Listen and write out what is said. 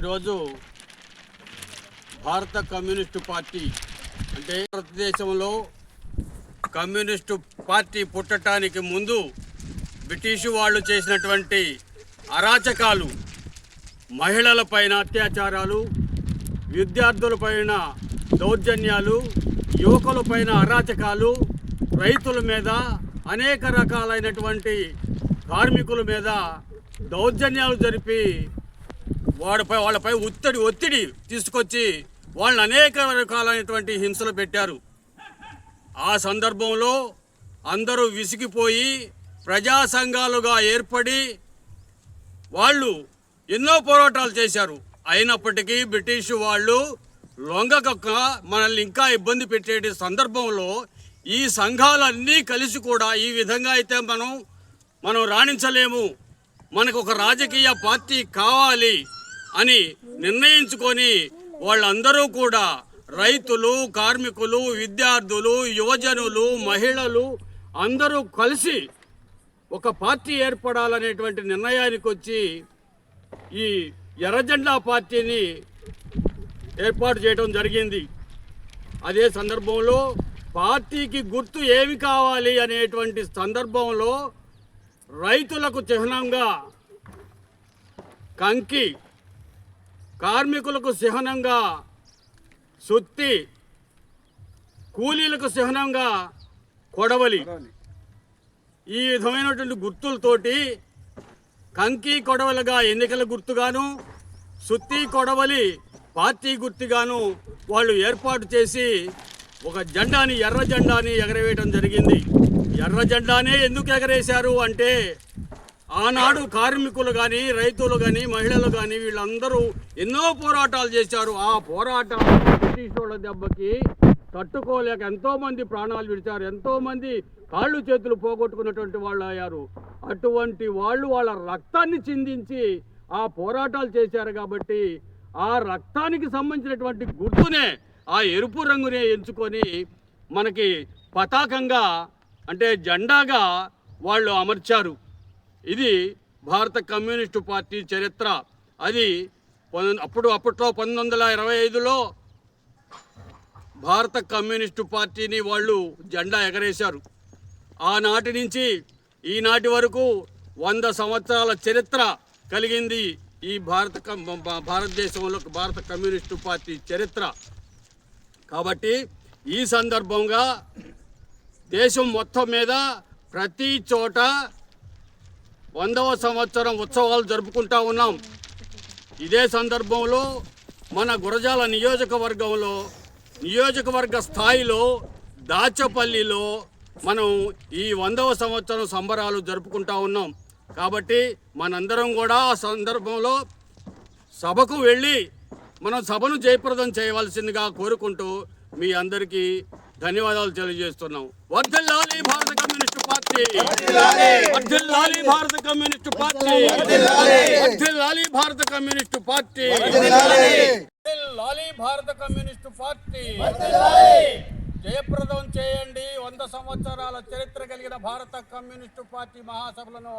ఈరోజు భారత communist party అంటే భారతదేశంలో కమ్యూనిస్టు పార్టీ పుట్టడానికి ముందు బ్రిటిషు వాళ్ళు చేసినటువంటి అరాచకాలు, మహిళలపైన అత్యాచారాలు, విద్యార్థులపైన దౌర్జన్యాలు, యువకులపైన అరాచకాలు, రైతుల మీద అనేక రకాలైనటువంటి కార్మికుల మీద దౌర్జన్యాలు జరిపి వాళ్ళపై ఒత్తిడి తీసుకొచ్చి వాళ్ళని అనేక రకాలైనటువంటి హింసలు పెట్టారు. ఆ సందర్భంలో అందరూ విసిగిపోయి ప్రజా సంఘాలుగా ఏర్పడి వాళ్ళు ఎన్నో పోరాటాలు చేశారు. అయినప్పటికీ బ్రిటిషు వాళ్ళు లొంగక మనల్ని ఇంకా ఇబ్బంది పెట్టే సందర్భంలో ఈ సంఘాలన్నీ కలిసి కూడా ఈ విధంగా అయితే మనం రాణించలేము, మనకు ఒక రాజకీయ పార్టీ కావాలి అని నిర్ణయించుకొని వాళ్ళందరూ కూడా రైతులు, కార్మికులు, విద్యార్థులు, యువజనులు, మహిళలు అందరూ కలిసి ఒక పార్టీ ఏర్పడాలనేటువంటి నిర్ణయానికి వచ్చి ఈ ఎర్రజెండా పార్టీని ఏర్పాటు చేయడం జరిగింది. అదే సందర్భంలో పార్టీకి గుర్తు ఏమి కావాలి అనేటువంటి సందర్భంలో రైతులకు చిహ్నంగా కంకి, కార్మికులకు చిహ్నంగా సుత్తి, కూలీలకు చిహ్నంగా కొడవలి, ఈ విధమైనటువంటి గుర్తులతోటి కంకి, కొడవలిగా ఎన్నికల గుర్తుగాను, సుత్తి, కొడవలి పార్టీ గుర్తుగాను వాళ్ళు ఏర్పాటు చేసి ఒక జెండాని, ఎర్ర జెండాని ఎగరవేయడం జరిగింది. ఎర్ర జెండానే ఎందుకు ఎగరేశారు అంటే ఆనాడు కార్మికులు కానీ, రైతులు కానీ, మహిళలు కానీ వీళ్ళందరూ ఎన్నో పోరాటాలు చేశారు. ఆ పోరాటాలు బ్రిటిష్ వాళ్ళ దెబ్బకి తట్టుకోలేక ఎంతోమంది ప్రాణాలు విడిచారు, ఎంతోమంది కాళ్ళు చేతులు పోగొట్టుకున్నటువంటి వాళ్ళు అయ్యారు. అటువంటి వాళ్ళు వాళ్ళ రక్తాన్ని చిందించి ఆ పోరాటాలు చేశారు. కాబట్టి ఆ రక్తానికి సంబంధించినటువంటి గుర్తునే, ఆ ఎరుపు రంగునే ఎంచుకొని మనకి పతాకంగా అంటే జెండాగా వాళ్ళు అమర్చారు. ఇది భారత కమ్యూనిస్టు పార్టీ చరిత్ర. అది అప్పట్లో 1925లో భారత కమ్యూనిస్టు పార్టీని వాళ్ళు జెండా ఎగరేశారు. ఆనాటి నుంచి ఈనాటి వరకు 100 సంవత్సరాల చరిత్ర కలిగింది ఈ భారతదేశంలో భారత కమ్యూనిస్టు పార్టీ చరిత్ర. కాబట్టి ఈ సందర్భంగా దేశం మొత్తం మీద ప్రతి చోట 100వ సంవత్సరం ఉత్సవాలు జరుపుకుంటా ఉన్నాం. ఇదే సందర్భంలో మన గురజాల నియోజకవర్గంలో, నియోజకవర్గ స్థాయిలో దాచపల్లిలో మనం ఈ 100వ సంవత్సరం సంబరాలు జరుపుకుంటా ఉన్నాం. కాబట్టి మనందరం కూడా ఆ సందర్భంలో సభకు వెళ్ళి మనం సభను జయప్రదం చేయవలసిందిగా కోరుకుంటూ మీ అందరికీ ధన్యవాదాలు తెలియజేస్తున్నాం. వర్ధిల్లాలి భారత కమ్యూనిస్టు పార్టీ, వర్ధిల్లాలి భారత కమ్యూనిస్టు పార్టీ, వర్ధిల్లాలి భారత కమ్యూనిస్టు పార్టీ, వర్ధిల్లాలి భారత కమ్యూనిస్టు పార్టీ. జయప్రదం చేయండి 100 సంవత్సరాల చరిత్ర కలిగిన భారత కమ్యూనిస్టు పార్టీ మహాసభలను.